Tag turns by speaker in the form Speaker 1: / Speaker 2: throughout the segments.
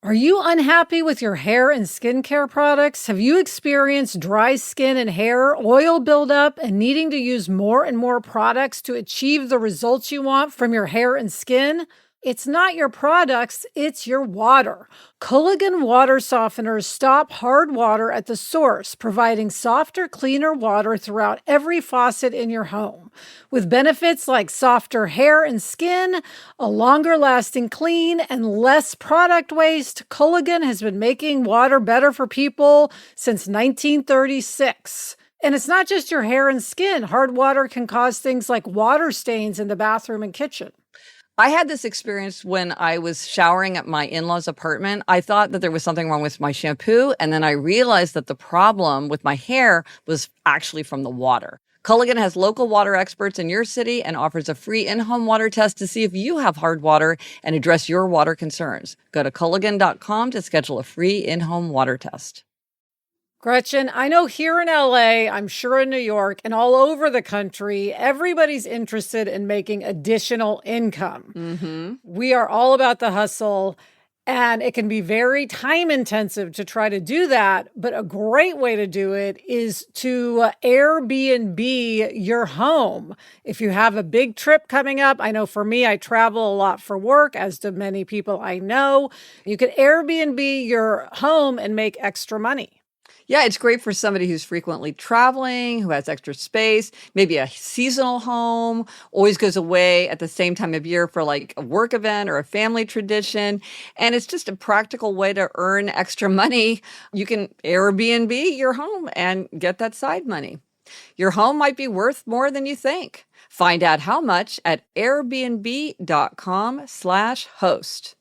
Speaker 1: Are you unhappy with your hair and skincare products? Have you experienced dry skin and hair, oil buildup, and needing to use more and more products to achieve the results you want from your hair and skin? It's not your products, it's your water. Culligan water softeners stop hard water at the source, providing softer, cleaner water throughout every faucet in your home. With benefits like softer hair and skin, a longer lasting clean, and less product waste, Culligan has been making water better for people since 1936. And it's not just your hair and skin. Hard water can cause things like water stains in the bathroom and kitchen.
Speaker 2: I had this experience when I was showering at my in-laws' apartment. I thought that there was something wrong with my shampoo, and then I realized that the problem with my hair was actually from the water. Culligan has local water experts in your city and offers a free in-home water test to see if you have hard water and address your water concerns. Go to Culligan.com to schedule a free in-home water test.
Speaker 1: Gretchen, I know here in LA, I'm sure in New York, and all over the country, everybody's interested in making additional income. We are all about the hustle, and it can be very time intensive to try to do that. But a great way to do it is to Airbnb your home. If you have a big trip coming up, I know for me, I travel a lot for work, as do many people I know. You could Airbnb your home and make extra money.
Speaker 2: Yeah, it's great for somebody who's frequently traveling, who has extra space, maybe a seasonal home, always goes away at the same time of year for like a work event or a family tradition. And it's just a practical way to earn extra money. You can Airbnb your home and get that side money. Your home might be worth more than you think. Find out how much at airbnb.com/host.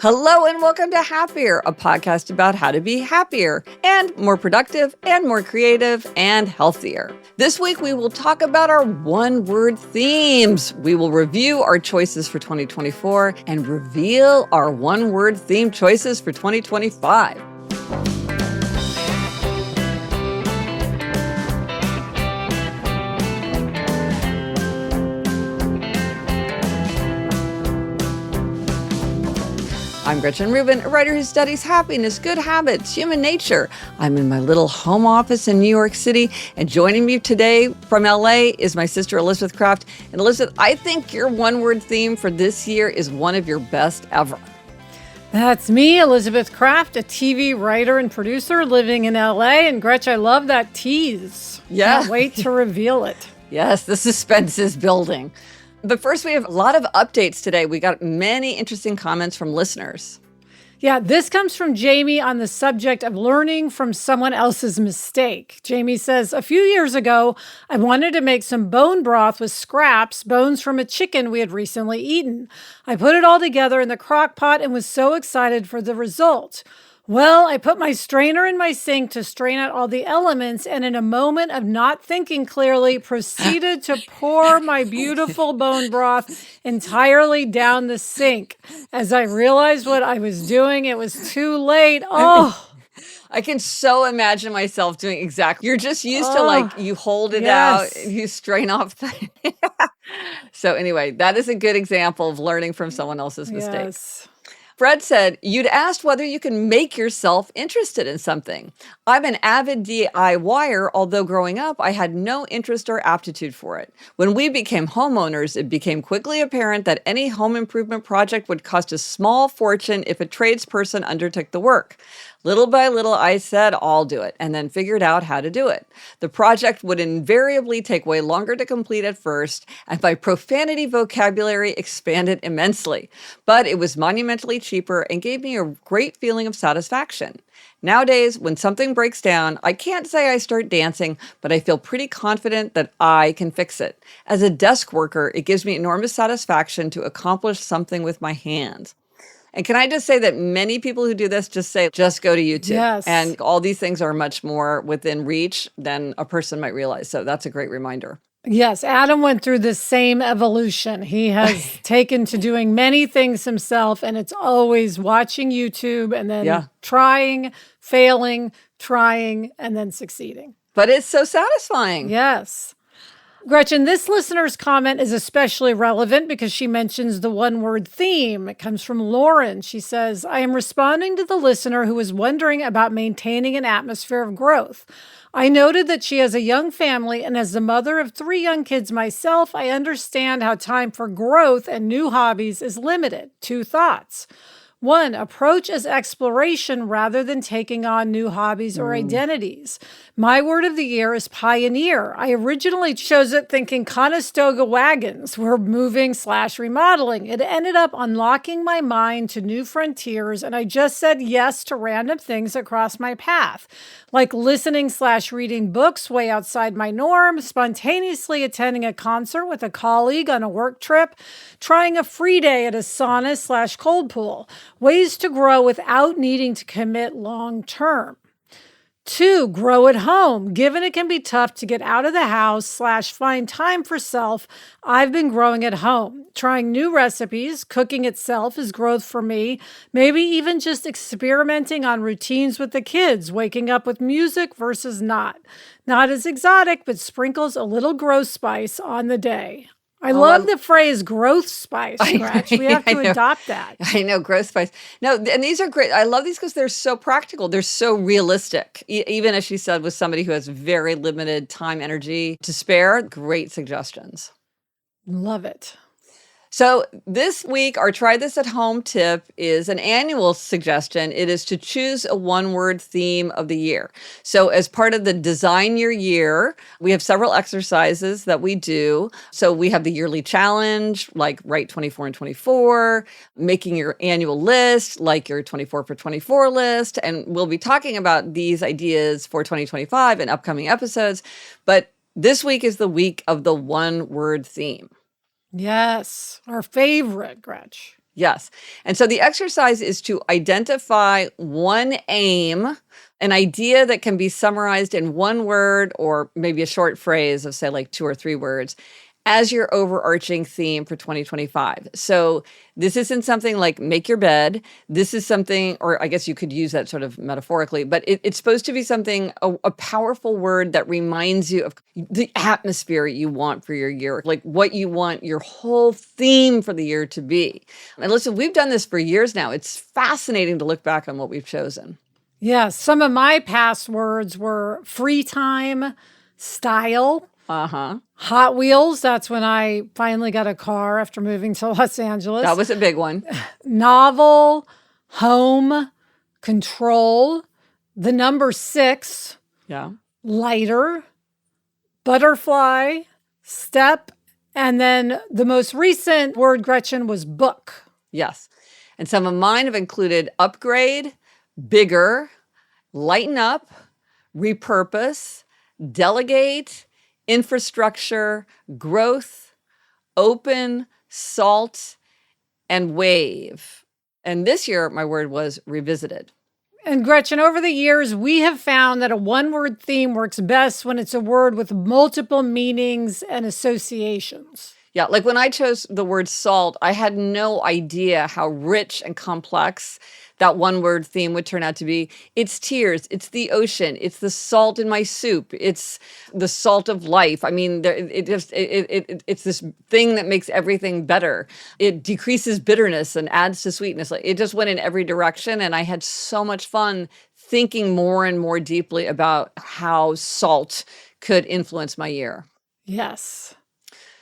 Speaker 2: Hello and welcome to Happier, a podcast about how to be happier and more productive and more creative and healthier. This week, we will talk about our one-word themes. We will review our choices for 2024 and reveal our one-word theme choices for 2025. I'm Gretchen Rubin, a writer who studies happiness, good habits, human nature. I'm in my little home office in New York City, and joining me today from LA is my sister Elizabeth Kraft. And Elizabeth, I think your one-word theme for this year is one of your best ever.
Speaker 1: That's me, Elizabeth Kraft, a TV writer and producer living in LA. And Gretchen, I love that tease.
Speaker 2: Yeah.
Speaker 1: Can't wait to reveal it.
Speaker 2: Yes, the suspense is building. But first, we have a lot of updates today. We got many interesting comments from listeners.
Speaker 1: Yeah, this comes from Jamie on the subject of learning from someone else's mistake. Jamie says, a few years ago, I wanted to make some bone broth with scraps, bones from a chicken we had recently eaten. I put it all together in the crock pot and was so excited for the result. Well, I put my strainer in my sink to strain out all the elements, and in a moment of not thinking clearly, proceeded to pour my beautiful bone broth entirely down the sink. As I realized what I was doing, it was too late. Oh,
Speaker 2: I can so imagine myself doing exactly. You're just used to like, you hold it out, you strain off the... So anyway, that is a good example of learning from someone else's mistakes. Fred said, you'd asked whether you can make yourself interested in something. I'm an avid DIYer, although growing up, I had no interest or aptitude for it. When we became homeowners, it became quickly apparent that any home improvement project would cost a small fortune if a tradesperson undertook the work. Little by little, I said, I'll do it, and then figured out how to do it. The project would invariably take way longer to complete at first, and my profanity vocabulary expanded immensely. But it was monumentally cheaper and gave me a great feeling of satisfaction. Nowadays, when something breaks down, I can't say I start dancing, but I feel pretty confident that I can fix it. As a desk worker, it gives me enormous satisfaction to accomplish something with my hands. And can I just say that many people who do this just go to YouTube.
Speaker 1: Yes.
Speaker 2: And all these things are much more within reach than a person might realize. So that's a great reminder.
Speaker 1: Yes, Adam went through the same evolution. He has taken to doing many things himself, and it's always watching YouTube and then trying, failing, trying, and then succeeding.
Speaker 2: But it's so satisfying.
Speaker 1: Yes. Gretchen, this listener's comment is especially relevant because she mentions the one-word theme. It comes from Lauren. She says, I am responding to the listener who is wondering about maintaining an atmosphere of growth. I noted that she has a young family, and as the mother of 3 young kids myself, I understand how time for growth and new hobbies is limited. 2 thoughts. 1, approach as exploration rather than taking on new hobbies or identities. My word of the year is pioneer. I originally chose it thinking Conestoga wagons were moving/remodeling. It ended up unlocking my mind to new frontiers, and I just said yes to random things that crossed my path, like listening/reading books way outside my norm, spontaneously attending a concert with a colleague on a work trip, trying a free day at a sauna/cold pool. Ways to grow without needing to commit long term. 2, grow at home. Given it can be tough to get out of the house/find time for self, I've been growing at home. Trying new recipes, cooking itself is growth for me. Maybe even just experimenting on routines with the kids, waking up with music versus not. Not as exotic, but sprinkles a little growth spice on the day. I love the phrase growth spice, Gretch. We have to adopt that.
Speaker 2: I know, growth spice. No, and these are great. I love these because they're so practical. They're so realistic. Even as she said, with somebody who has very limited time, energy to spare, great suggestions.
Speaker 1: Love it.
Speaker 2: So this week, our try this at home tip is an annual suggestion. It is to choose a one-word theme of the year. So as part of the Design Your Year, we have several exercises that we do. So we have the yearly challenge, like write 24 and 24, making your annual list, like your 24 for 24 list. And we'll be talking about these ideas for 2025 in upcoming episodes. But this week is the week of the one-word theme.
Speaker 1: Yes, our favorite, Gretch.
Speaker 2: Yes. And so the exercise is to identify one aim, an idea that can be summarized in one word or maybe a short phrase of, say, like 2 or 3 words, as your overarching theme for 2025. So this isn't something like make your bed. This is something, or I guess you could use that sort of metaphorically, but it's supposed to be something, a powerful word that reminds you of the atmosphere you want for your year, like what you want your whole theme for the year to be. And listen, we've done this for years now. It's fascinating to look back on what we've chosen.
Speaker 1: Yes, some of my past words were free time, style, Hot Wheels. That's when I finally got a car after moving to Los Angeles.
Speaker 2: That was a big one.
Speaker 1: Novel, home, control, the number 6, lighter, butterfly, step, and then the most recent word, Gretchen, was book.
Speaker 2: Yes. And some of mine have included upgrade, bigger, lighten up, repurpose, delegate, infrastructure, growth, open, salt, and wave. And this year, my word was revisited.
Speaker 1: And Gretchen, over the years, we have found that a one-word theme works best when it's a word with multiple meanings and associations.
Speaker 2: Yeah, like when I chose the word salt, I had no idea how rich and complex that one-word theme would turn out to be. It's tears, it's the ocean, it's the salt in my soup, it's the salt of life. I mean, it's this thing that makes everything better. It decreases bitterness and adds to sweetness. Like, it just went in every direction, and I had so much fun thinking more and more deeply about how salt could influence my year.
Speaker 1: Yes.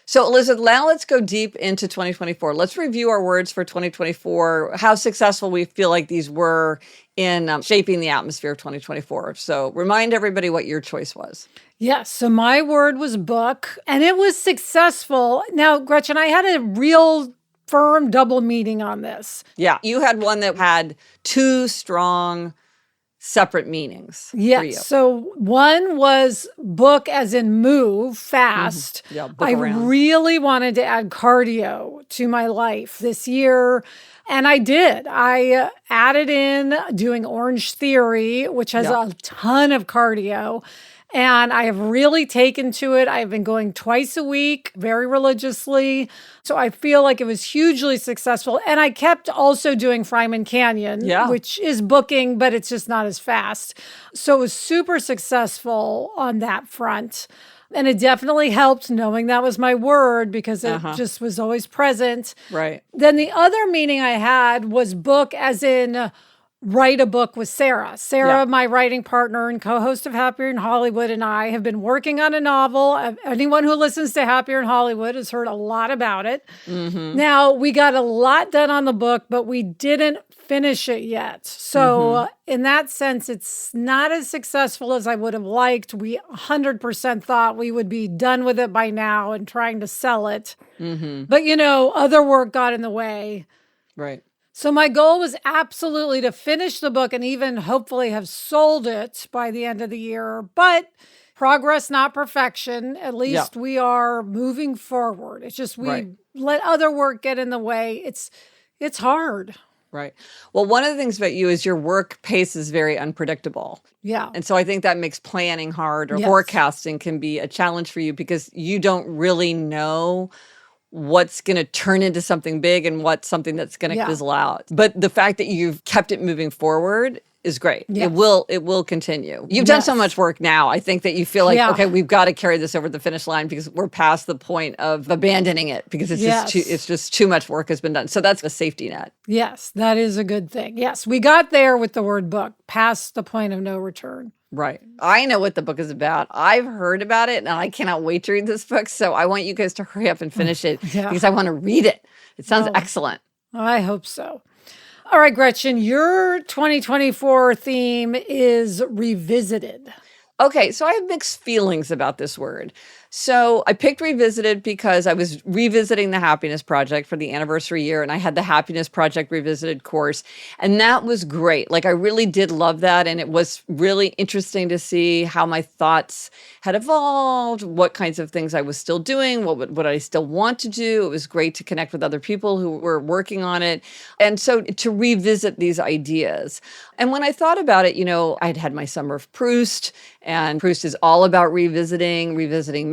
Speaker 2: So, Elizabeth, now let's go deep into 2024. Let's review our words for 2024, how successful we feel like these were in shaping the atmosphere of 2024. So remind everybody what your choice was.
Speaker 1: Yes. So my word was book, and it was successful. Now, Gretchen, I had a real firm double meaning on this.
Speaker 2: Yeah. You had one that had 2 strong separate meanings.
Speaker 1: Yes.
Speaker 2: For you.
Speaker 1: So one was book as in move fast.
Speaker 2: Yeah, book
Speaker 1: I
Speaker 2: around.
Speaker 1: really wanted to add cardio to my life this year. And I did. I added in doing Orange Theory, which has a ton of cardio. And I have really taken to it. I've been going twice a week, very religiously. So I feel like it was hugely successful. And I kept also doing Fryman Canyon, which is booking, but it's just not as fast. So it was super successful on that front. And it definitely helped knowing that was my word because it just was always present.
Speaker 2: Right.
Speaker 1: Then the other meaning I had was book, as in write a book with Sarah. Sarah, my writing partner and co-host of Happier in Hollywood, and I have been working on a novel. Anyone who listens to Happier in Hollywood has heard a lot about it. Now, we got a lot done on the book, but we didn't finish it yet. So in that sense, it's not as successful as I would have liked. We 100% thought we would be done with it by now and trying to sell it. But, other work got in the way.
Speaker 2: Right.
Speaker 1: So my goal was absolutely to finish the book and even hopefully have sold it by the end of the year. But progress, not perfection. At least we are moving forward. It's just we let other work get in the way. It's hard.
Speaker 2: Right. Well, one of the things about you is your work pace is very unpredictable.
Speaker 1: Yeah.
Speaker 2: And so I think that makes planning hard, or forecasting can be a challenge for you because you don't really know what's going to turn into something big and what's something that's going to fizzle out. But the fact that you've kept it moving forward is great.
Speaker 1: Yes.
Speaker 2: It will continue. You've done so much work now. I think that you feel like, okay, we've got to carry this over the finish line because we're past the point of abandoning it because it's just too much work has been done. So that's a safety net.
Speaker 1: Yes, that is a good thing. Yes, we got there with the word book, past the point of no return.
Speaker 2: Right. I know what the book is about. I've heard about it and I cannot wait to read this book. So I want you guys to hurry up and finish it because I want to read it. It sounds excellent.
Speaker 1: I hope so. All right, Gretchen, your 2024 theme is revisited.
Speaker 2: Okay, so I have mixed feelings about this word. So I picked Revisited because I was revisiting the Happiness Project for the anniversary year, and I had the Happiness Project Revisited course, and that was great. Like, I really did love that, and it was really interesting to see how my thoughts had evolved, what kinds of things I was still doing, what I still want to do. It was great to connect with other people who were working on it, and so to revisit these ideas. And when I thought about it, I'd had my summer of Proust, and Proust is all about revisiting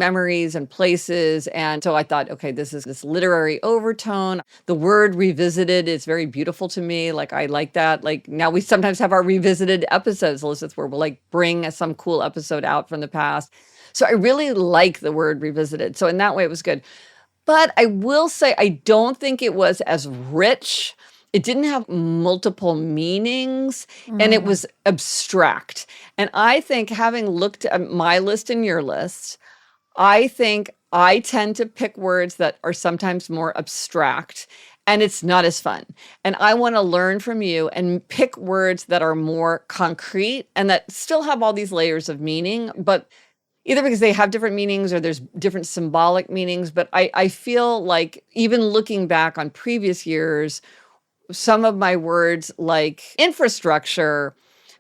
Speaker 2: memories and places. And so I thought, okay, this is this literary overtone. The word revisited is very beautiful to me. Like, I like that. Like, now we sometimes have our revisited episodes, Elizabeth, where we'll like bring some cool episode out from the past. So I really like the word revisited. So in that way, it was good. But I will say, I don't think it was as rich. It didn't have multiple meanings, and it was abstract. And I think, having looked at my list and your list, I think I tend to pick words that are sometimes more abstract, and it's not as fun. And I want to learn from you and pick words that are more concrete and that still have all these layers of meaning, but either because they have different meanings or there's different symbolic meanings. But I feel like, even looking back on previous years, some of my words like infrastructure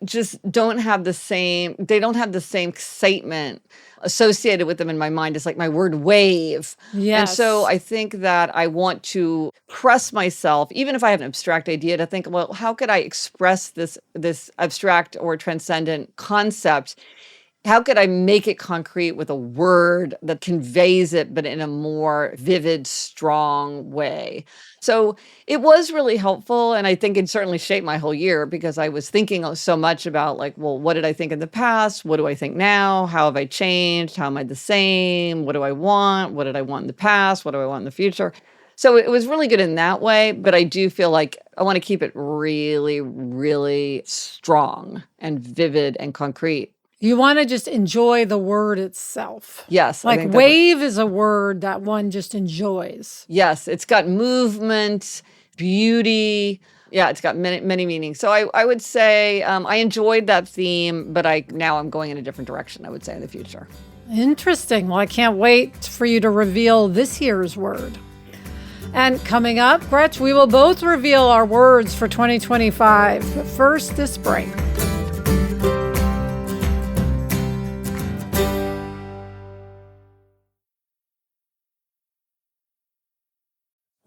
Speaker 2: just don't have the same excitement associated with them in my mind as like my word wave.
Speaker 1: Yes.
Speaker 2: And so I think that I want to press myself, even if I have an abstract idea, to think, well, how could I express this abstract or transcendent concept? How could I make it concrete with a word that conveys it, but in a more vivid, strong way? So it was really helpful. And I think it certainly shaped my whole year because I was thinking so much about, like, well, what did I think in the past? What do I think now? How have I changed? How am I the same? What do I want? What did I want in the past? What do I want in the future? So it was really good in that way. But I do feel like I want to keep it really, really strong and vivid and concrete.
Speaker 1: You want to just enjoy the word itself.
Speaker 2: Yes.
Speaker 1: Like, wave is a word that one just enjoys.
Speaker 2: Yes. It's got movement, beauty. Yeah, it's got many meanings. So I would say I enjoyed that theme, but now I'm going in a different direction, I would say, in the future.
Speaker 1: Interesting. Well, I can't wait for you to reveal this year's word. And coming up, Gretch, we will both reveal our words for 2025. But first, this break.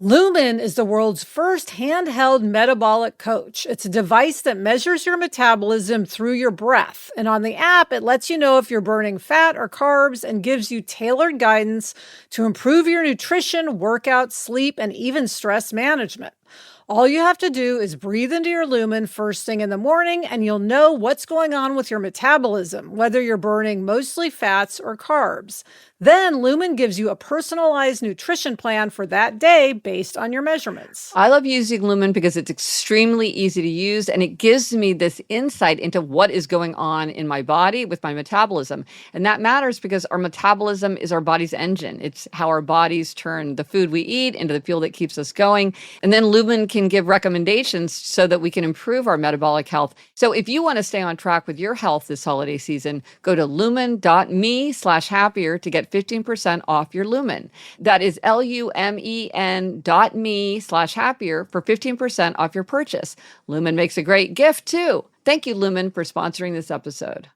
Speaker 1: Lumen is the world's first handheld metabolic coach. It's a device that measures your metabolism through your breath. And on the app, it lets you know if you're burning fat or carbs and gives you tailored guidance to improve your nutrition, workout, sleep, and even stress management. All you have to do is breathe into your Lumen first thing in the morning, and you'll know what's going on with your metabolism, whether you're burning mostly fats or carbs. Then Lumen gives you a personalized nutrition plan for that day based on your measurements.
Speaker 2: I love using Lumen because it's extremely easy to use, and it gives me this insight into what is going on in my body with my metabolism. And that matters because our metabolism is our body's engine. It's how our bodies turn the food we eat into the fuel that keeps us going. And then Lumen can give recommendations so that we can improve our metabolic health. So if you want to stay on track with your health this holiday season, go to lumen.me/happier to get 15% off your Lumen. That is lumen.me/happier for 15% off your purchase. Lumen makes a great gift too. Thank you, Lumen, for sponsoring this episode.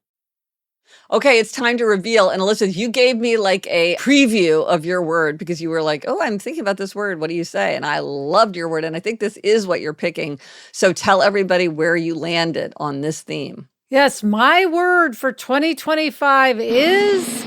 Speaker 2: Okay, it's time to reveal. And Elizabeth, you gave me like a preview of your word because you were like, oh, I'm thinking about this word. What do you say? And I loved your word. And I think this is what you're picking. So tell everybody where you landed on this theme.
Speaker 1: Yes, my word for 2025 is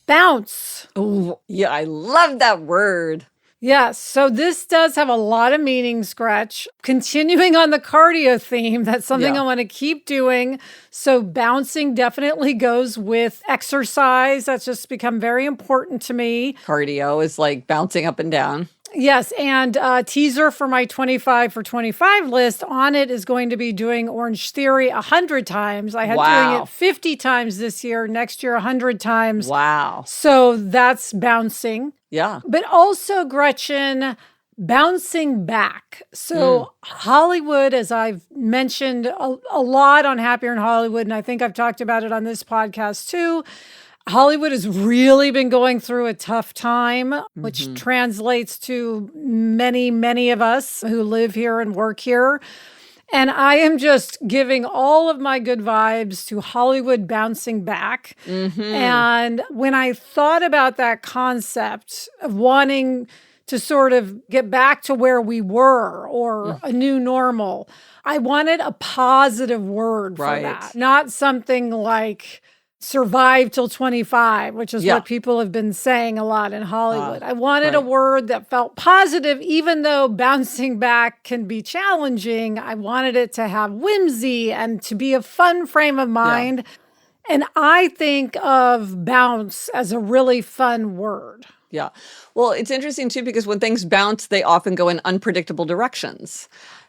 Speaker 1: bounce.
Speaker 2: Oh, yeah, I love that word.
Speaker 1: Yes, so this does have a lot of meanings, Gretch. Continuing on the cardio theme, that's something I want to keep doing. So bouncing definitely goes with exercise. That's just become very important to me.
Speaker 2: Cardio is like bouncing up and down.
Speaker 1: Yes, and teaser for my 25 for 25 list, on it is going to be doing Orange Theory 100 times. I had doing it 50 times this year, next year 100 times.
Speaker 2: Wow.
Speaker 1: So that's bouncing.
Speaker 2: Yeah.
Speaker 1: But also, Gretchen, bouncing back. So Hollywood, as I've mentioned a lot on Happier in Hollywood, and I think I've talked about it on this podcast too, Hollywood has really been going through a tough time, which translates to many, many of us who live here and work here. And I am just giving all of my good vibes to Hollywood bouncing back. And when I thought about that concept of wanting to sort of get back to where we were or a new normal, I wanted a positive word for that, not something like survive till 25, which is what people have been saying a lot in Hollywood. I wanted a word that felt positive, even though bouncing back can be challenging. I wanted it to have whimsy and to be a fun frame of mind. And I think of bounce as a really fun word.
Speaker 2: Yeah. Well, it's interesting too, because when things bounce, they often go in unpredictable directions.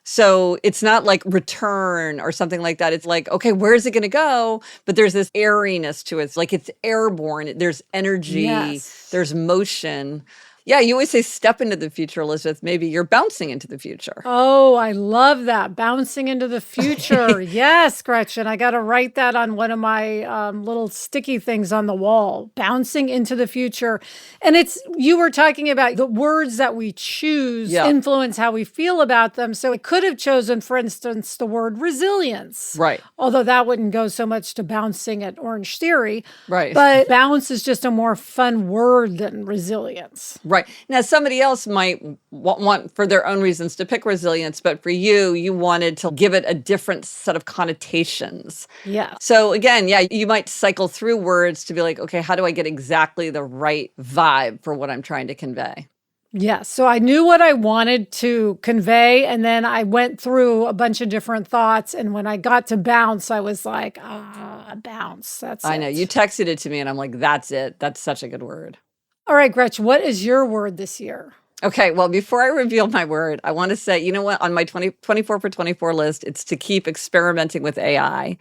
Speaker 2: So it's not like return or something like that. It's like, okay, where's it going to go? But there's this airiness to it. It's like it's airborne. There's energy. There's motion. Yeah, you always say step into the future, Elizabeth. Maybe you're bouncing into the future.
Speaker 1: Oh, I love that. Bouncing into the future. Yes, Gretchen. I got to write that on one of my little sticky things on the wall. Bouncing into the future. And you were talking about the words that we choose influence how we feel about them. So it could have chosen, for instance, the word resilience.
Speaker 2: Right.
Speaker 1: Although that wouldn't go so much to bouncing at Orange Theory.
Speaker 2: Right.
Speaker 1: But bounce is just a more fun word than resilience.
Speaker 2: Right. Now, somebody else might want for their own reasons to pick resilience, but for you, you wanted to give it a different set of connotations.
Speaker 1: Yeah.
Speaker 2: So again, you might cycle through words to be like, okay, how do I get exactly the right vibe for what I'm trying to convey?
Speaker 1: Yeah. So I knew what I wanted to convey, and then I went through a bunch of different thoughts. And when I got to bounce, I was like, bounce. I
Speaker 2: know. You texted it to me, and I'm like, that's it. That's such a good word.
Speaker 1: All right, Gretch, what is your word this year?
Speaker 2: Okay, well, before I reveal my word, I want to say, you know what? On my 24 for 24 list, it's to keep experimenting with AI.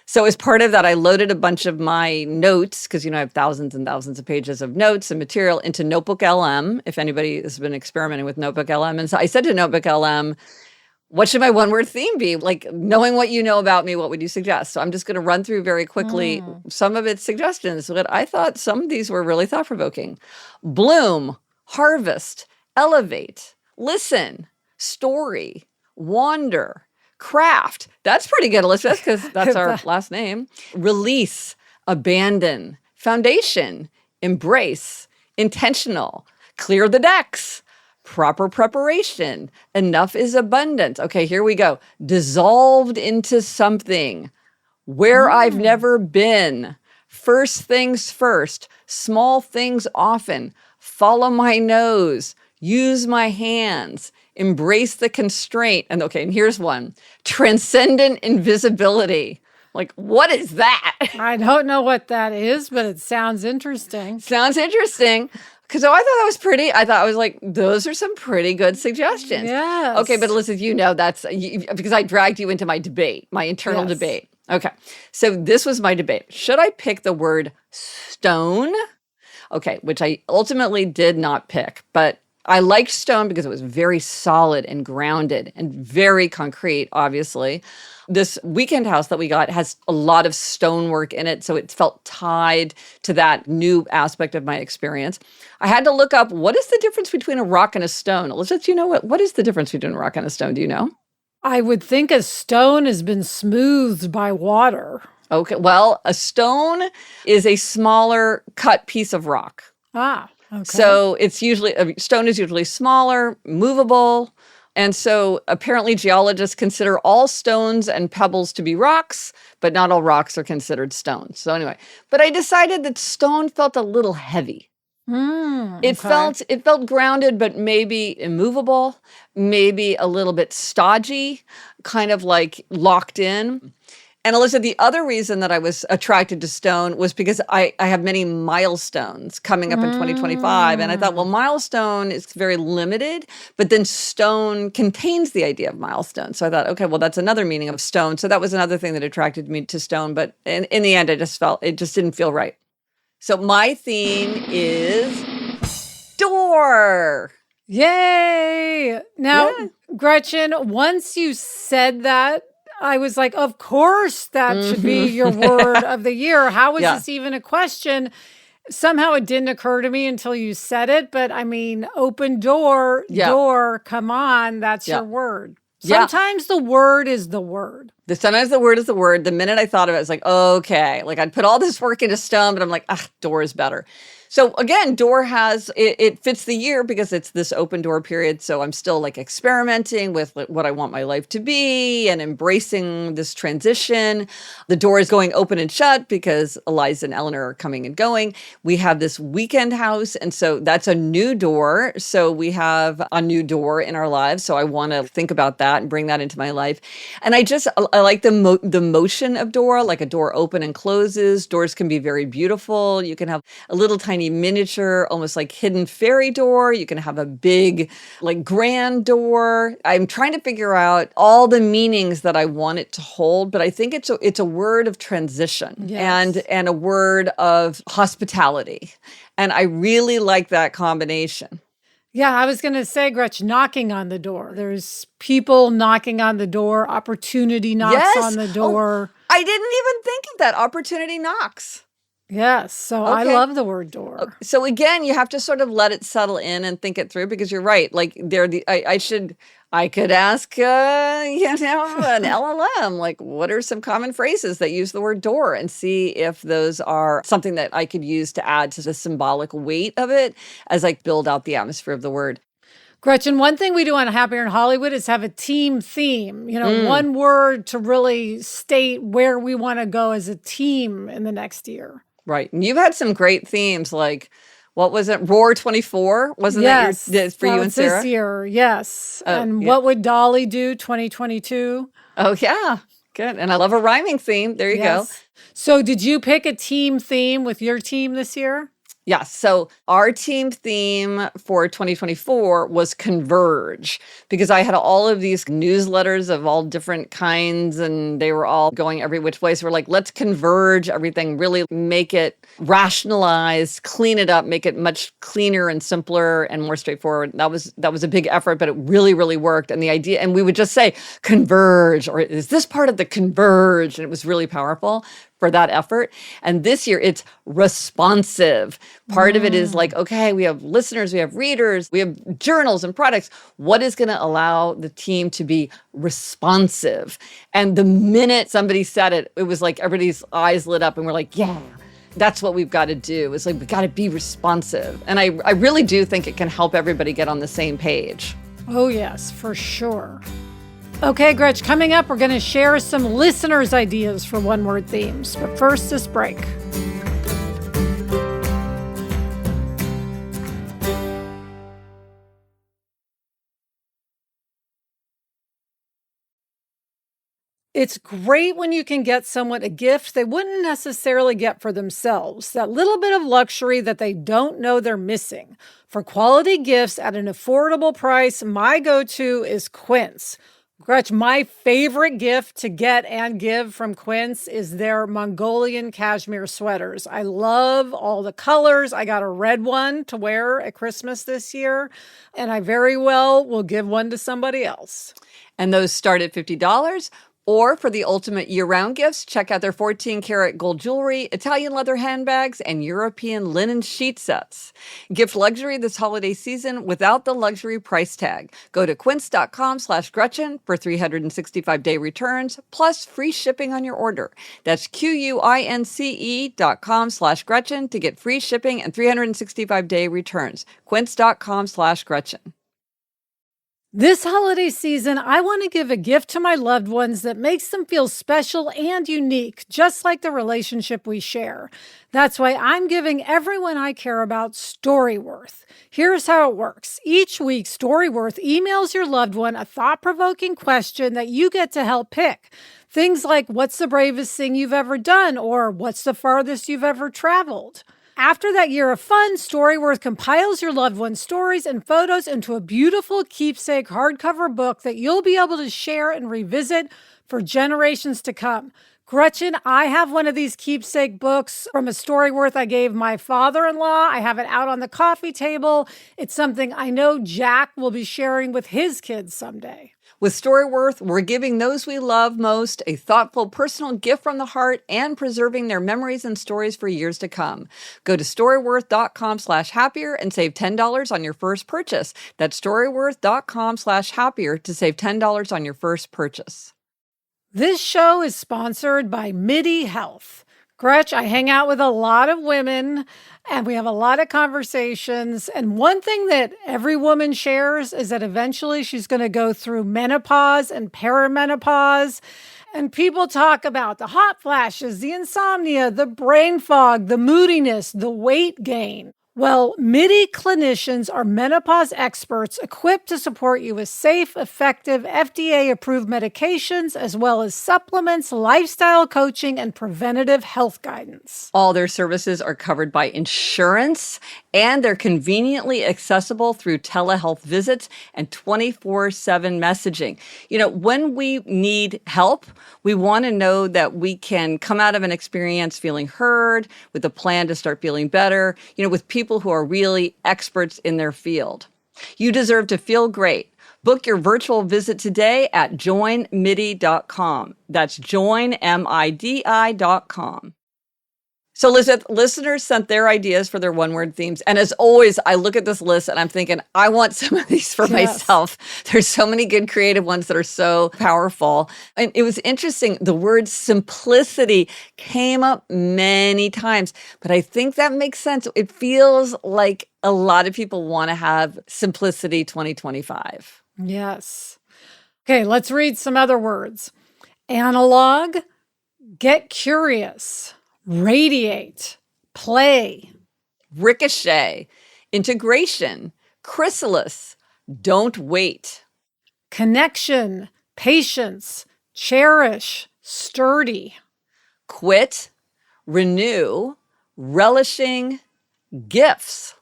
Speaker 2: So as part of that, I loaded a bunch of my notes, because, I have thousands and thousands of pages of notes and material into Notebook LM, if anybody has been experimenting with Notebook LM. And so I said to Notebook LM, what should my one-word theme be? Like, knowing what you know about me, what would you suggest? So I'm just going to run through very quickly some of its suggestions. But I thought some of these were really thought-provoking. Bloom, harvest, elevate, listen, story, wander, craft. That's pretty good, Elizabeth, because that's our last name. Release, abandon, foundation, embrace, intentional, clear the decks, proper preparation, enough is abundant. Okay, here we go. Dissolved into something, where I've never been, first things first, small things often, follow my nose, use my hands, embrace the constraint. And okay, and here's one, transcendent invisibility. Like, what is that?
Speaker 1: I don't know what that is, but it sounds interesting.
Speaker 2: Sounds interesting. Because I thought that was pretty. I was like, those are some pretty good suggestions.
Speaker 1: Yes.
Speaker 2: Okay, but Elizabeth, that's because I dragged you into my debate, my internal debate. Okay, so this was my debate. Should I pick the word stone? Okay, which I ultimately did not pick, but I liked stone because it was very solid and grounded and very concrete, obviously. This weekend house that we got has a lot of stonework in it, so it felt tied to that new aspect of my experience. I had to look up, what is the difference between a rock and a stone? Elizabeth, do you know what is the difference between a rock and a stone? Do you know?
Speaker 1: I would think a stone has been smoothed by water.
Speaker 2: Okay, well, a stone is a smaller cut piece of rock.
Speaker 1: Ah, okay.
Speaker 2: So a stone is usually smaller, movable. And so apparently geologists consider all stones and pebbles to be rocks, but not all rocks are considered stones. So anyway, but I decided that stone felt a little heavy. It felt grounded, but maybe immovable, maybe a little bit stodgy, kind of like locked in. And Alyssa, the other reason that I was attracted to stone was because I have many milestones coming up in 2025. And I thought, well, milestone is very limited, but then stone contains the idea of milestone. So I thought, okay, well, that's another meaning of stone. So that was another thing that attracted me to stone. But in the end, it just didn't feel right. So my theme is door.
Speaker 1: Yay! Now, Gretchen, once you said that, I was like, of course that should be your word of the year. How is this even a question? Somehow it didn't occur to me until you said it. But I mean, open door, door, come on, that's your word. Sometimes the word is the word.
Speaker 2: Sometimes the word is the word. The minute I thought of it, I was like, okay. Like I'd put all this work into stone, but I'm like, door is better. So again, door it fits the year because it's this open door period. So I'm still like experimenting with what I want my life to be and embracing this transition. The door is going open and shut because Eliza and Eleanor are coming and going. We have this weekend house. And so that's a new door. So we have a new door in our lives. So I want to think about that and bring that into my life. And I like the motion of door, like a door open and closes. Doors can be very beautiful. You can have a little tiny miniature, almost like hidden fairy door. You can have a big, like grand door. I'm trying to figure out all the meanings that I want it to hold, but I think it's a word of transition and a word of hospitality. And I really like that combination.
Speaker 1: Yeah, I was going to say, Gretchen, knocking on the door. There's people knocking on the door. Opportunity knocks on the door.
Speaker 2: Oh, I didn't even think of that. Opportunity knocks.
Speaker 1: Yes. So I love the word door.
Speaker 2: So again, you have to sort of let it settle in and think it through because you're right. Like I could ask, an LLM, like what are some common phrases that use the word door and see if those are something that I could use to add to the symbolic weight of it as I build out the atmosphere of the word.
Speaker 1: Gretchen, one thing we do on Happier in Hollywood is have a team theme, one word to really state where we want to go as a team in the next year.
Speaker 2: Right. And you've had some great themes like, what was it? Roar 24? Wasn't that for you and Sarah?
Speaker 1: This year, yes. And what would Dolly do 2022?
Speaker 2: Oh, yeah. Good. And I love a rhyming theme. There you go.
Speaker 1: So did you pick a team theme with your team this year?
Speaker 2: Yes. So our team theme for 2024 was converge because I had all of these newsletters of all different kinds and they were all going every which way. So we're like, let's converge everything, really make it rationalized, clean it up, make it much cleaner and simpler and more straightforward. That was a big effort, but it really, really worked. And the idea, and we would just say converge, or is this part of the converge? And it was really powerful for that effort. And this year it's responsive. Part of it is like, okay, we have listeners, we have readers, we have journals and products. What is going to allow the team to be responsive? And the minute somebody said it, it was like everybody's eyes lit up and we're like, yeah, that's what we've got to do. It's like, we got to be responsive. And I really do think it can help everybody get on the same page.
Speaker 1: Oh yes, for sure. Okay, Gretch, coming up, we're going to share some listeners' ideas for one-word themes. But first, this break. It's great when you can get someone a gift they wouldn't necessarily get for themselves, that little bit of luxury that they don't know they're missing. For quality gifts at an affordable price, my go-to is Quince. Gretch, my favorite gift to get and give from Quince is their Mongolian cashmere sweaters. I love all the colors. I got a red one to wear at Christmas this year, and I very well will give one to somebody else.
Speaker 2: And those start at $50. Or for the ultimate year-round gifts, check out their 14-karat gold jewelry, Italian leather handbags, and European linen sheet sets. Gift luxury this holiday season without the luxury price tag. Go to quince.com/Gretchen for 365-day returns, plus free shipping on your order. That's QUINCE.com/Gretchen to get free shipping and 365-day returns. Quince.com/Gretchen.
Speaker 1: This holiday season, I want to give a gift to my loved ones that makes them feel special and unique, just like the relationship we share. That's why I'm giving everyone I care about Storyworth. Here's how it works. Each week, Storyworth emails your loved one a thought-provoking question that you get to help pick. Things like, what's the bravest thing you've ever done? Or what's the farthest you've ever traveled? After that year of fun, Storyworth compiles your loved one's stories and photos into a beautiful keepsake hardcover book that you'll be able to share and revisit for generations to come. Gretchen, I have one of these keepsake books from a Storyworth I gave my father-in-law. I have it out on the coffee table. It's something I know Jack will be sharing with his kids someday.
Speaker 2: With Storyworth, we're giving those we love most a thoughtful, personal gift from the heart and preserving their memories and stories for years to come. Go to Storyworth.com/happier and save $10 on your first purchase. That's Storyworth.com/happier to save $10 on your first purchase.
Speaker 1: This show is sponsored by MIDI Health. Gretch, I hang out with a lot of women and we have a lot of conversations. And one thing that every woman shares is that eventually she's going to go through menopause and perimenopause. And people talk about the hot flashes, the insomnia, the brain fog, the moodiness, the weight gain. Well, MIDI clinicians are menopause experts equipped to support you with safe, effective, FDA-approved medications, as well as supplements, lifestyle coaching, and preventative health guidance.
Speaker 2: All their services are covered by insurance, and they're conveniently accessible through telehealth visits and 24/7 messaging. You know, when we need help, we want to know that we can come out of an experience feeling heard, with a plan to start feeling better, with people who are really experts in their field. You deserve to feel great. Book your virtual visit today at joinmidi.com. That's joinmidi.com. So Elizabeth, listeners sent their ideas for their one-word themes. And as always, I look at this list and I'm thinking, I want some of these for myself. There's so many good creative ones that are so powerful. And it was interesting. The word simplicity came up many times, but I think that makes sense. It feels like a lot of people want to have Simplicity 2025.
Speaker 1: Yes. Okay, let's read some other words. Analog, get curious. Radiate, play.
Speaker 2: Ricochet, integration, chrysalis, don't wait.
Speaker 1: Connection, patience, cherish, sturdy.
Speaker 2: Quit, renew, relishing, gifts.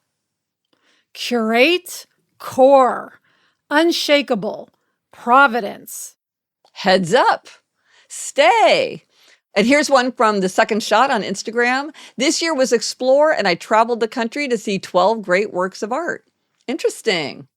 Speaker 1: Curate, core, unshakable, providence.
Speaker 2: Heads up, stay. And here's one from The Second Shot on Instagram. This year was explore, and I traveled the country to see 12 great works of art. Interesting.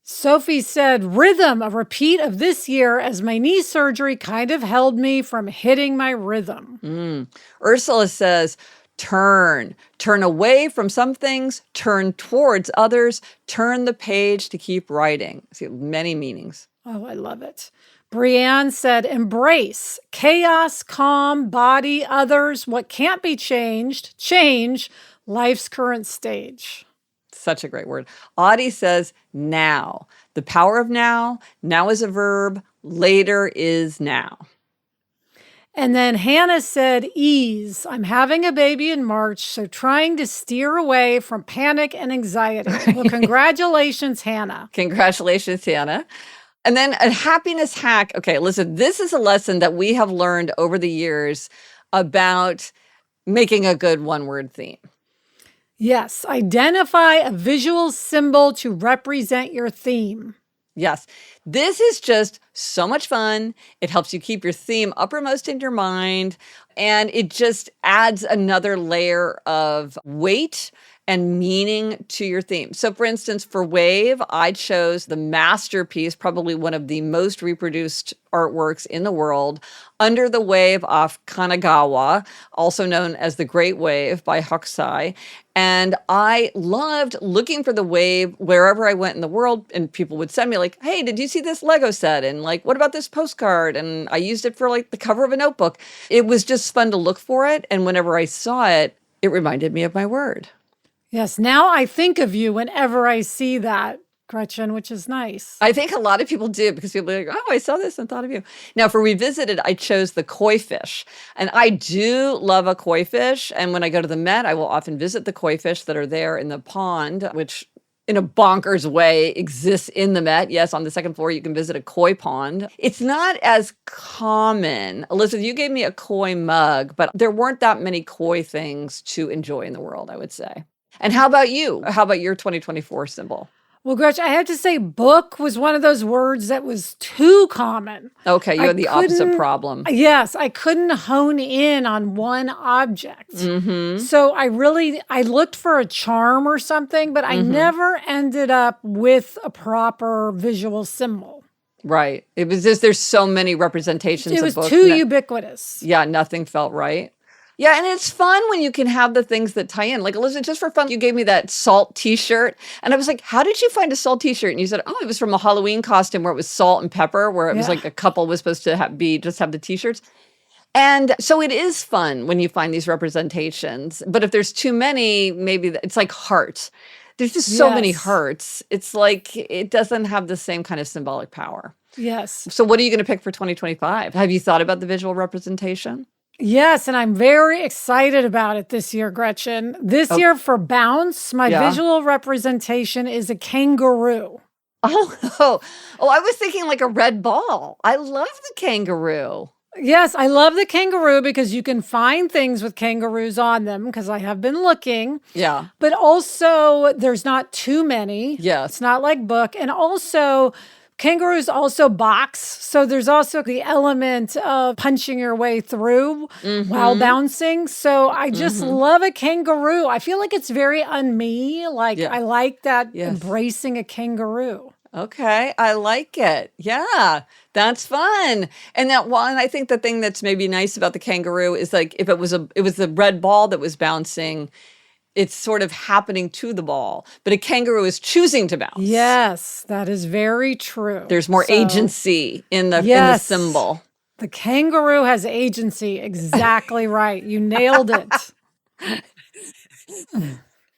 Speaker 1: Sophie said, rhythm, a repeat of this year as my knee surgery kind of held me from hitting my rhythm.
Speaker 2: Ursula says, turn away from some things, turn towards others, turn the page to keep writing. See, many meanings.
Speaker 1: Oh, I love it. Brianne said, embrace, chaos, calm, body, others, what can't be changed, change, life's current stage.
Speaker 2: Such a great word. Audie says, now. The power of now. Now is a verb. Later is now.
Speaker 1: And then Hannah said, ease. I'm having a baby in March, so trying to steer away from panic and anxiety. Well, congratulations, Hannah.
Speaker 2: Congratulations, Hannah. And then a happiness hack. Okay, listen, this is a lesson that we have learned over the years about making a good one-word theme.
Speaker 1: Yes, identify a visual symbol to represent your theme.
Speaker 2: Yes, this is just so much fun. It helps you keep your theme uppermost in your mind, and it just adds another layer of weight and meaning to your theme. So for instance, for Wave, I chose the masterpiece, probably one of the most reproduced artworks in the world, Under the Wave off Kanagawa, also known as The Great Wave by Hokusai. And I loved looking for the wave wherever I went in the world, and people would send me like, hey, did you see this Lego set? And like, what about this postcard? And I used it for like the cover of a notebook. It was just fun to look for it. And whenever I saw it, it reminded me of my word.
Speaker 1: Yes, now I think of you whenever I see that, Gretchen, which is nice.
Speaker 2: I think a lot of people do because people are like, oh, I saw this and thought of you. Now, for Revisited, I chose the koi fish. And I do love a koi fish. And when I go to the Met, I will often visit the koi fish that are there in the pond, which in a bonkers way exists in the Met. Yes, on the second floor, you can visit a koi pond. It's not as common. Elizabeth, you gave me a koi mug, but there weren't that many koi things to enjoy in the world, I would say. And how about you? How about your 2024 symbol?
Speaker 1: Well, Gretchen, I have to say book was one of those words that was too common.
Speaker 2: Okay, you had the opposite problem.
Speaker 1: Yes, I couldn't hone in on one object. So I looked for a charm or something, but I never ended up with a proper visual symbol.
Speaker 2: Right. It was just, there's so many representations of books.
Speaker 1: It was too ubiquitous.
Speaker 2: Yeah, nothing felt right. Yeah, and it's fun when you can have the things that tie in. Like, Elizabeth, just for fun, you gave me that salt t-shirt. And I was like, how did you find a salt t-shirt? And you said, oh, it was from a Halloween costume where it was salt and pepper, where it was like a couple was supposed to have the t-shirts. And so it is fun when you find these representations. But if there's too many, maybe it's like hearts. There's just so many hearts. It's like it doesn't have the same kind of symbolic power.
Speaker 1: Yes.
Speaker 2: So what are you going to pick for 2025? Have you thought about the visual representation?
Speaker 1: Yes, and I'm very excited about it this year, Gretchen. This year for Bounce, my visual representation is a kangaroo.
Speaker 2: Oh, I was thinking like a red ball. I love the kangaroo.
Speaker 1: Yes, I love the kangaroo because you can find things with kangaroos on them because I have been looking.
Speaker 2: Yeah.
Speaker 1: But also, there's not too many.
Speaker 2: Yes.
Speaker 1: It's not like book. And also, kangaroos also box. So there's also the element of punching your way through while bouncing. So I just love a kangaroo. I feel like it's very un-me. Like I like that embracing a kangaroo.
Speaker 2: Okay, I like it. Yeah, that's fun. And that one, I think the thing that's maybe nice about the kangaroo is like if it was the red ball that was bouncing, it's sort of happening to the ball, but a kangaroo is choosing to bounce.
Speaker 1: Yes, that is very true.
Speaker 2: There's more agency in the symbol.
Speaker 1: The kangaroo has agency. Exactly right. You nailed it.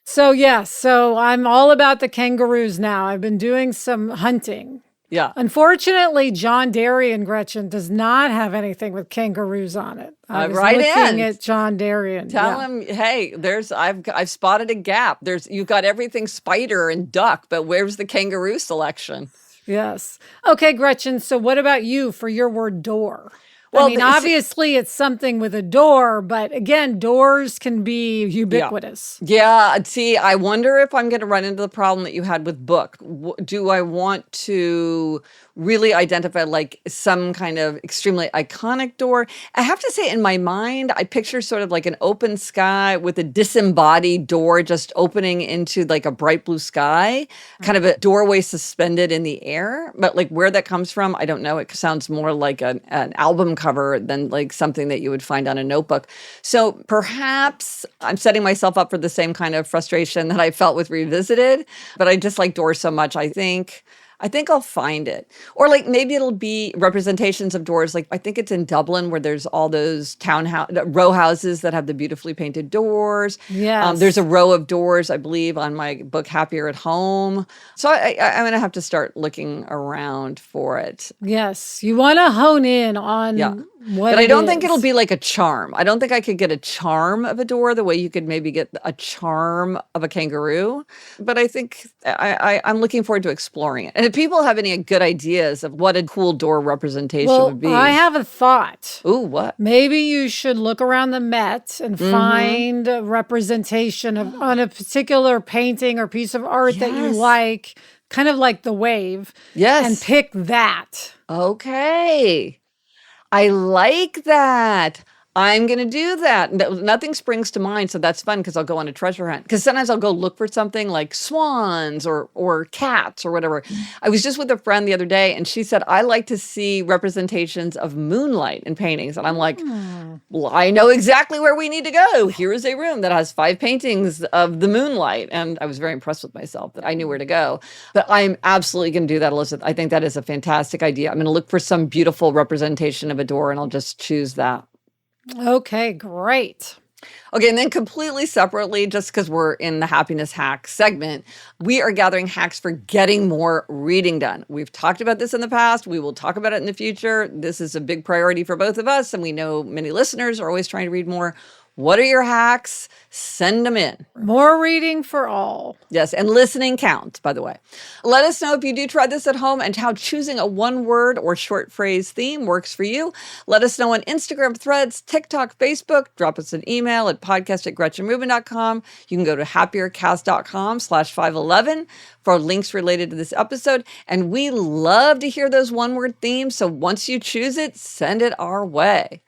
Speaker 1: So I'm all about the kangaroos now. I've been doing some hunting.
Speaker 2: Yeah.
Speaker 1: Unfortunately, John Darien, Gretchen, does not have anything with kangaroos on it. I was looking at John Darien.
Speaker 2: Tell him, hey, I've spotted a gap. You've got everything spider and duck, but where's the kangaroo selection?
Speaker 1: Yes. Okay, Gretchen. So what about you for your word door? Well, I mean, obviously it's something with a door, but again, doors can be ubiquitous.
Speaker 2: Yeah. See, I wonder if I'm going to run into the problem that you had with book. Do I want to really identify like some kind of extremely iconic door? I have to say, in my mind, I picture sort of like an open sky with a disembodied door just opening into like a bright blue sky, kind of a doorway suspended in the air. But like where that comes from, I don't know. It sounds more like an album cover than like something that you would find on a notebook. So perhaps I'm setting myself up for the same kind of frustration that I felt with Revisited, but I just like doors so much. I think I'll find it. Or like maybe it'll be representations of doors. Like I think it's in Dublin where there's all those row houses that have the beautifully painted doors.
Speaker 1: Yes.
Speaker 2: There's a row of doors, I believe, on my book Happier at Home. So I'm going to have to start looking around for it.
Speaker 1: Yes. You want to hone in on what
Speaker 2: But I don't think it'll be like a charm. I don't think I could get a charm of a door the way you could maybe get a charm of a kangaroo. But I think I'm looking forward to exploring it. And people have any good ideas of what a cool door representation would be?
Speaker 1: I have a thought.
Speaker 2: Ooh, what?
Speaker 1: Maybe you should look around the Met and find a representation on a particular painting or piece of art that you like, kind of like the wave.
Speaker 2: Yes.
Speaker 1: And pick that.
Speaker 2: Okay. I like that. I'm going to do that. Nothing springs to mind, so that's fun because I'll go on a treasure hunt. Because sometimes I'll go look for something like swans or cats or whatever. I was just with a friend the other day, and she said, I like to see representations of moonlight in paintings. And I'm like, well, I know exactly where we need to go. Here is a room that has 5 paintings of the moonlight. And I was very impressed with myself that I knew where to go. But I'm absolutely going to do that, Elizabeth. I think that is a fantastic idea. I'm going to look for some beautiful representation of a door, and I'll just choose that.
Speaker 1: Okay, great.
Speaker 2: Okay, and then completely separately, just because we're in the happiness hack segment, we are gathering hacks for getting more reading done. We've talked about this in the past. We will talk about it in the future. This is a big priority for both of us, and we know many listeners are always trying to read more. What are your hacks? Send them in.
Speaker 1: More reading for all.
Speaker 2: Yes, and listening counts, by the way. Let us know if you do try this at home and how choosing a one-word or short phrase theme works for you. Let us know on Instagram, Threads, TikTok, Facebook. Drop us an email at podcast@gretchenrubin.com. You can go to happiercast.com/511 for links related to this episode. And we love to hear those one-word themes, so once you choose it, send it our way.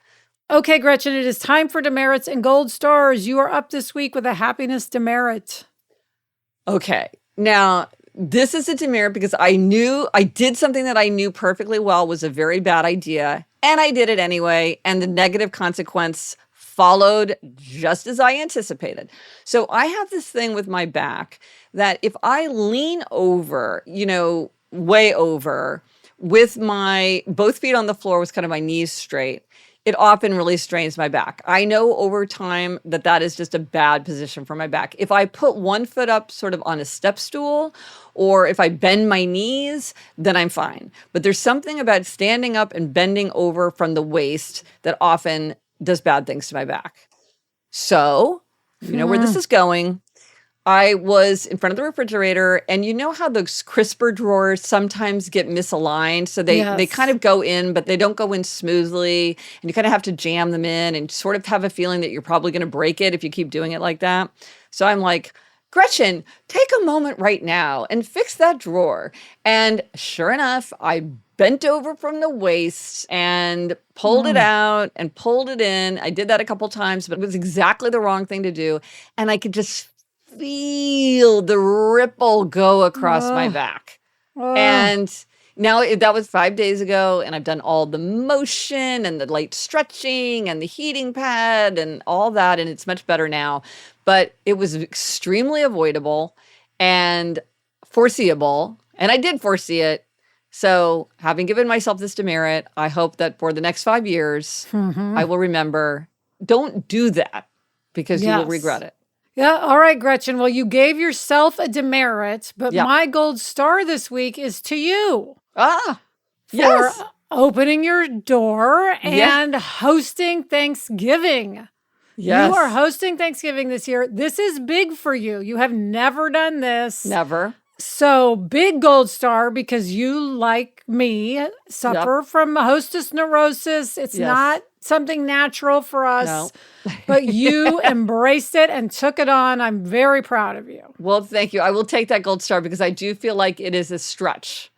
Speaker 1: Okay, Gretchen, it is time for demerits and gold stars. You are up this week with a happiness demerit.
Speaker 2: Okay. Now, this is a demerit because I did something that I knew perfectly well was a very bad idea, and I did it anyway, and the negative consequence followed just as I anticipated. So I have this thing with my back that if I lean over, way over, with my both feet on the floor with kind of my knees straight, it often really strains my back. I know over time that is just a bad position for my back. If I put one foot up sort of on a step stool, or if I bend my knees, then I'm fine. But there's something about standing up and bending over from the waist that often does bad things to my back. So, you know where this is going. I was in front of the refrigerator, and you know how those crisper drawers sometimes get misaligned? So they kind of go in, but they don't go in smoothly, and you kind of have to jam them in and sort of have a feeling that you're probably going to break it if you keep doing it like that. So I'm like, Gretchen, take a moment right now and fix that drawer. And sure enough, I bent over from the waist and pulled it out and pulled it in. I did that a couple times, but it was exactly the wrong thing to do. And I could just feel the ripple go across my back. And now that was 5 days ago, and I've done all the motion and the light stretching and the heating pad and all that, and it's much better now. But it was extremely avoidable and foreseeable, and I did foresee it. So having given myself this demerit, I hope that for the next 5 years, I will remember, don't do that because you will regret it.
Speaker 1: Yeah. All right, Gretchen. Well, you gave yourself a demerit, but my gold star this week is to you. For opening your door and hosting Thanksgiving. Yes. You are hosting Thanksgiving this year. This is big for you. You have never done this.
Speaker 2: Never.
Speaker 1: So big gold star because you, like me, suffer from hostess neurosis. It's not something natural for us. No. But you embraced it and took it on. I'm very proud of you.
Speaker 2: Well, thank you. I will take that gold star because I do feel like it is a stretch.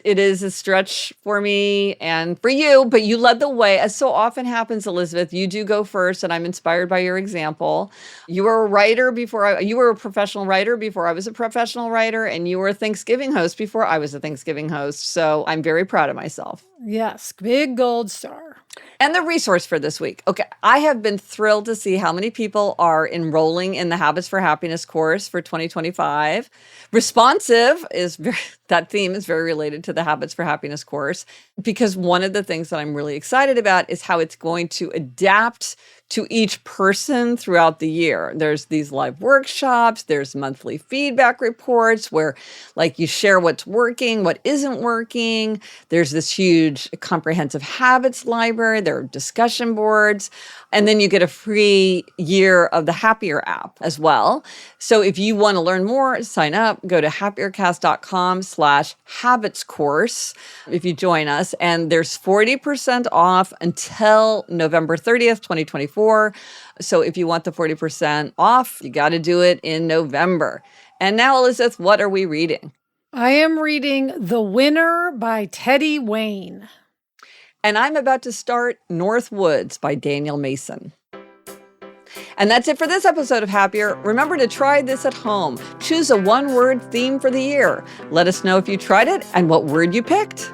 Speaker 2: It is a stretch for me and for you, but you led the way. As so often happens, Elizabeth, you do go first, and I'm inspired by your example. You were a writer you were a professional writer before I was a professional writer, and you were a Thanksgiving host before I was a Thanksgiving host. So I'm very proud of myself.
Speaker 1: Yes, big gold star.
Speaker 2: And the resource for this week. Okay, I have been thrilled to see how many people are enrolling in the Habits for Happiness course for 2025. Responsive that theme is very related to the Habits for Happiness course, because one of the things that I'm really excited about is how it's going to adapt to each person throughout the year. There's these live workshops, there's monthly feedback reports where you share what's working, what isn't working. There's this huge comprehensive habits library, there are discussion boards, and then you get a free year of the Happier app as well. So if you want to learn more, sign up, go to happiercast.com/habits progressive.com/habits course if you join us. And there's 40% off until November 30th, 2024. So if you want the 40% off, you got to do it in November. And now, Elizabeth, what are we reading?
Speaker 1: I am reading The Winner by Teddy Wayne.
Speaker 2: And I'm about to start North Woods by Daniel Mason. And that's it for this episode of Happier. Remember to try this at home. Choose a one-word theme for the year. Let us know if you tried it and what word you picked.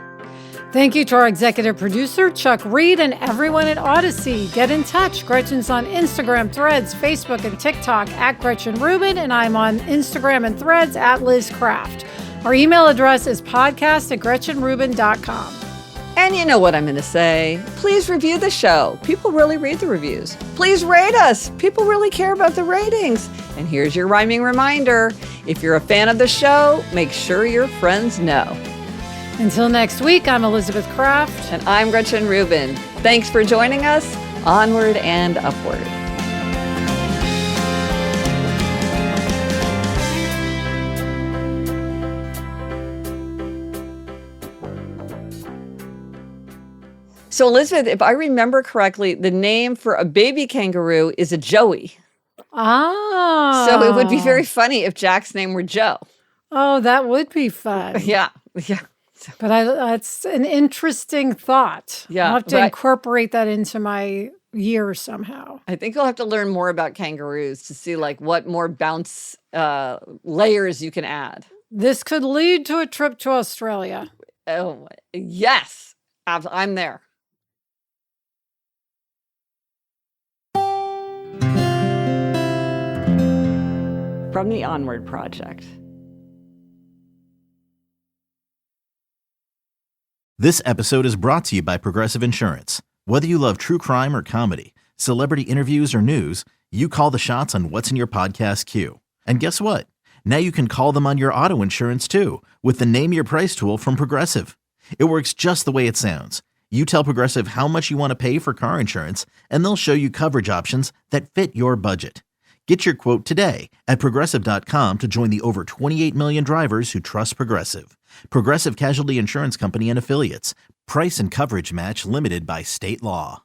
Speaker 1: Thank you to our executive producer, Chuck Reed, and everyone at Odyssey. Get in touch. Gretchen's on Instagram, Threads, Facebook, and TikTok at Gretchen Rubin, and I'm on Instagram and Threads at Liz Craft. Our email address is podcast@GretchenRubin.com.
Speaker 2: And you know what I'm going to say. Please review the show. People really read the reviews. Please rate us. People really care about the ratings. And here's your rhyming reminder. If you're a fan of the show, make sure your friends know.
Speaker 1: Until next week, I'm Elizabeth Craft.
Speaker 2: And I'm Gretchen Rubin. Thanks for joining us. Onward and upward. So, Elizabeth, if I remember correctly, the name for a baby kangaroo is a Joey.
Speaker 1: Ah.
Speaker 2: So it would be very funny if Jack's name were Joe.
Speaker 1: Oh, that would be fun.
Speaker 2: Yeah.
Speaker 1: But that's an interesting thought.
Speaker 2: Yeah.
Speaker 1: I'll have to incorporate that into my year somehow.
Speaker 2: I think you'll have to learn more about kangaroos to see like what more bounce layers you can add.
Speaker 1: This could lead to a trip to Australia.
Speaker 2: Oh, yes. I'm there. From the Onward Project.
Speaker 3: This episode is brought to you by Progressive Insurance. Whether you love true crime or comedy, celebrity interviews or news, you call the shots on what's in your podcast queue. And guess what? Now you can call them on your auto insurance too with the Name Your Price tool from Progressive. It works just the way it sounds. You tell Progressive how much you want to pay for car insurance, and they'll show you coverage options that fit your budget. Get your quote today at progressive.com to join the over 28 million drivers who trust Progressive. Progressive Casualty Insurance Company and Affiliates. Price and coverage match limited by state law.